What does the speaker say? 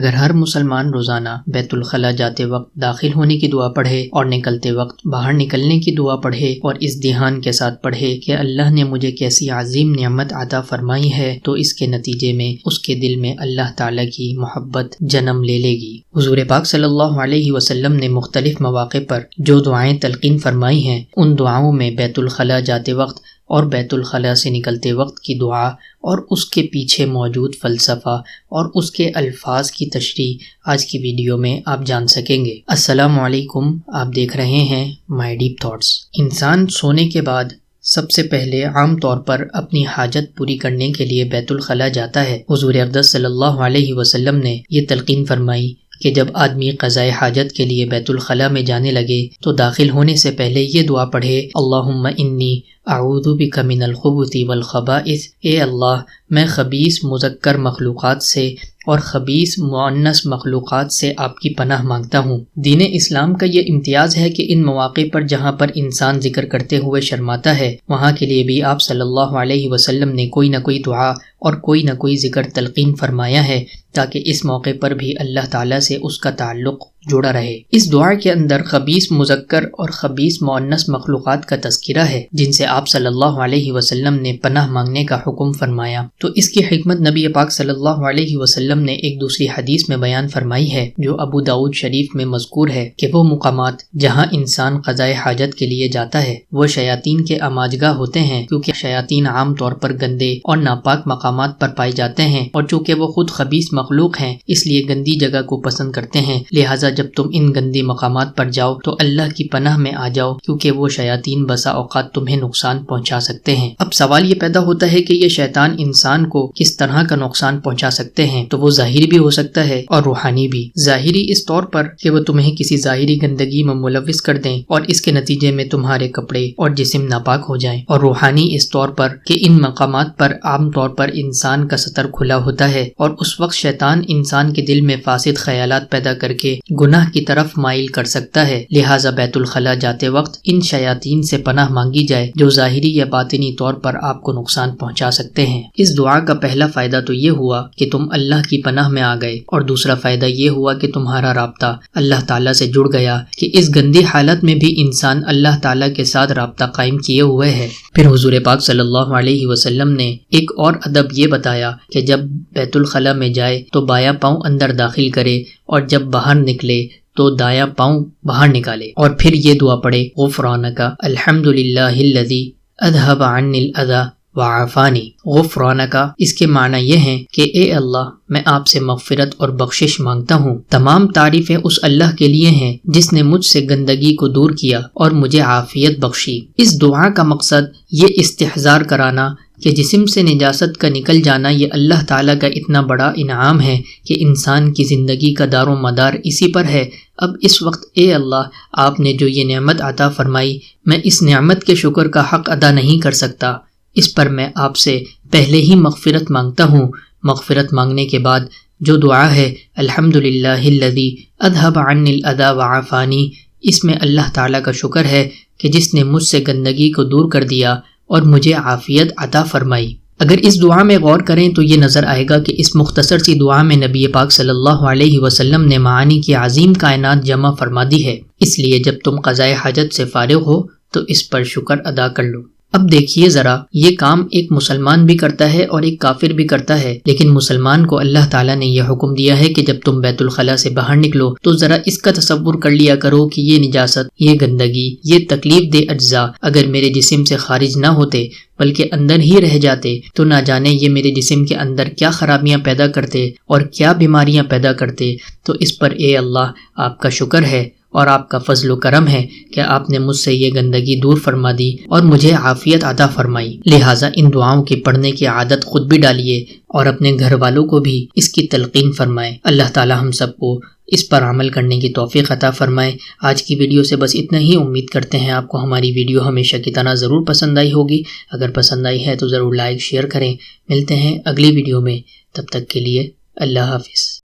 اگر ہر مسلمان روزانہ بیت الخلاء جاتے وقت داخل ہونے کی دعا پڑھے اور نکلتے وقت باہر نکلنے کی دعا پڑھے اور اس دھیان کے ساتھ پڑھے کہ اللہ نے مجھے کیسی عظیم نعمت عطا فرمائی ہے، تو اس کے نتیجے میں اس کے دل میں اللہ تعالیٰ کی محبت جنم لے لے گی۔ حضور پاک صلی اللہ علیہ وسلم نے مختلف مواقع پر جو دعائیں تلقین فرمائی ہیں، ان دعاؤں میں بیت الخلاء جاتے وقت اور بیت الخلاء سے نکلتے وقت کی دعا اور اس کے پیچھے موجود فلسفہ اور اس کے الفاظ کی تشریح آج کی ویڈیو میں آپ جان سکیں گے۔ السلام علیکم، آپ دیکھ رہے ہیں مائی ڈیپ تھاٹس۔ انسان سونے کے بعد سب سے پہلے عام طور پر اپنی حاجت پوری کرنے کے لیے بیت الخلاء جاتا ہے۔ حضور اقدس صلی اللہ علیہ وسلم نے یہ تلقین فرمائی کہ جب آدمی قضائے حاجت کے لیے بیت الخلاء میں جانے لگے تو داخل ہونے سے پہلے یہ دعا پڑھے، اللہم انی اعوذ بک من الخبث والخبائث، اے اللہ میں خبیث مذکر مخلوقات سے اور خبیث مؤنث مخلوقات سے آپ کی پناہ مانگتا ہوں۔ دین اسلام کا یہ امتیاز ہے کہ ان مواقع پر جہاں پر انسان ذکر کرتے ہوئے شرماتا ہے، وہاں کے لیے بھی آپ صلی اللہ علیہ وسلم نے کوئی نہ کوئی دعا اور کوئی نہ کوئی ذکر تلقین فرمایا ہے تاکہ اس موقع پر بھی اللہ تعالیٰ سے اس کا تعلق جڑا رہے۔ اس دعا کے اندر خبیث مذکر اور خبیث مؤنث مخلوقات کا تذکرہ ہے جن سے آپ صلی اللہ علیہ وسلم نے پناہ مانگنے کا حکم فرمایا۔ تو اس کی حکمت نبی پاک صلی اللہ علیہ وسلم نے ایک دوسری حدیث میں بیان فرمائی ہے جو ابو داؤد شریف میں مذکور ہے کہ وہ مقامات جہاں انسان قضائے حاجت کے لیے جاتا ہے وہ شیاطین کے اماجگاہ ہوتے ہیں، کیونکہ شیاطین عام طور پر گندے اور ناپاک مقامات پر پائے جاتے ہیں، اور چونکہ وہ خود خبیث مخلوق ہیں اس لیے گندی جگہ کو پسند کرتے ہیں۔ لہٰذا جب تم ان گندی مقامات پر جاؤ تو اللہ کی پناہ میں آ جاؤ، کیونکہ وہ شیاطین بسا اوقات تمہیں نقصان پہنچا سکتے ہیں۔ اب سوال یہ پیدا ہوتا ہے کہ یہ شیطان انسان کو کس طرح کا نقصان پہنچا سکتے ہیں؟ تو وہ ظاہری بھی ہو سکتا ہے اور روحانی بھی۔ ظاہری اس طور پر کہ وہ تمہیں کسی ظاہری گندگی میں ملوث کر دیں اور اس کے نتیجے میں تمہارے کپڑے اور جسم ناپاک ہو جائیں، اور روحانی اس طور پر کہ ان مقامات پر عام طور پر انسان کا ستر کھلا ہوتا ہے اور اس وقت شیطان انسان کے دل میں فاسد خیالات پیدا کر کے گناہ کی طرف مائل کر سکتا ہے۔ لہٰذا بیت الخلاء جاتے وقت ان شیاطین سے پناہ مانگی جائے جو ظاہری یا باطنی طور پر آپ کو نقصان پہنچا سکتے ہیں۔ اس دعا کا پہلا فائدہ تو یہ ہوا کہ تم اللہ کی پناہ میں آ گئے، اور دوسرا فائدہ یہ ہوا کہ تمہارا رابطہ اللہ تعالیٰ سے جڑ گیا کہ اس گندی حالت میں بھی انسان اللہ تعالیٰ کے ساتھ رابطہ قائم کیے ہوئے ہے۔ پھر حضور پاک صلی اللہ علیہ وسلم نے ایک اور ادب یہ بتایا کہ جب بیت الخلاء میں جائے تو بایاں پاؤں اندر داخل کرے اور جب باہر نکلے تو دایاں پاؤں باہر نکالے، اور پھر یہ دعا پڑھے، غفرانک الحمدللہ الذی اذھب عنی الاذی وعافانی۔ غفرانک اس کے معنی یہ ہیں کہ اے اللہ میں آپ سے مغفرت اور بخشش مانگتا ہوں۔ تمام تعریفیں اس اللہ کے لیے ہیں جس نے مجھ سے گندگی کو دور کیا اور مجھے عافیت بخشی۔ اس دعا کا مقصد یہ استحضار کرانا کہ جسم سے نجاست کا نکل جانا یہ اللہ تعالیٰ کا اتنا بڑا انعام ہے کہ انسان کی زندگی کا دار و مدار اسی پر ہے۔ اب اس وقت اے اللہ آپ نے جو یہ نعمت عطا فرمائی، میں اس نعمت کے شکر کا حق ادا نہیں کر سکتا، اس پر میں آپ سے پہلے ہی مغفرت مانگتا ہوں۔ مغفرت مانگنے کے بعد جو دعا ہے الحمدللہ الذی اذھب عنی الاذی وعافانی، اس میں اللہ تعالیٰ کا شکر ہے کہ جس نے مجھ سے گندگی کو دور کر دیا اور مجھے عافیت عطا فرمائی۔ اگر اس دعا میں غور کریں تو یہ نظر آئے گا کہ اس مختصر سی دعا میں نبی پاک صلی اللہ علیہ وسلم نے معانی کی عظیم کائنات جمع فرما دی ہے۔ اس لیے جب تم قضائے حاجت سے فارغ ہو تو اس پر شکر ادا کر لو۔ اب دیکھیے ذرا، یہ کام ایک مسلمان بھی کرتا ہے اور ایک کافر بھی کرتا ہے، لیکن مسلمان کو اللہ تعالیٰ نے یہ حکم دیا ہے کہ جب تم بیت الخلاء سے باہر نکلو تو ذرا اس کا تصور کر لیا کرو کہ یہ نجاست، یہ گندگی، یہ تکلیف دہ اجزاء اگر میرے جسم سے خارج نہ ہوتے بلکہ اندر ہی رہ جاتے تو نہ جانے یہ میرے جسم کے اندر کیا خرابیاں پیدا کرتے اور کیا بیماریاں پیدا کرتے۔ تو اس پر اے اللہ آپ کا شکر ہے اور آپ کا فضل و کرم ہے کہ آپ نے مجھ سے یہ گندگی دور فرما دی اور مجھے عافیت عطا فرمائی۔ لہٰذا ان دعاؤں کی پڑھنے کی عادت خود بھی ڈالیے اور اپنے گھر والوں کو بھی اس کی تلقین فرمائیں۔ اللہ تعالی ہم سب کو اس پر عمل کرنے کی توفیق عطا فرمائے۔ آج کی ویڈیو سے بس اتنا ہی، امید کرتے ہیں آپ کو ہماری ویڈیو ہمیشہ کی طرح ضرور پسند آئی ہوگی۔ اگر پسند آئی ہے تو ضرور لائک شیئر کریں۔ ملتے ہیں اگلی ویڈیو میں، تب تک کے لیے اللہ حافظ۔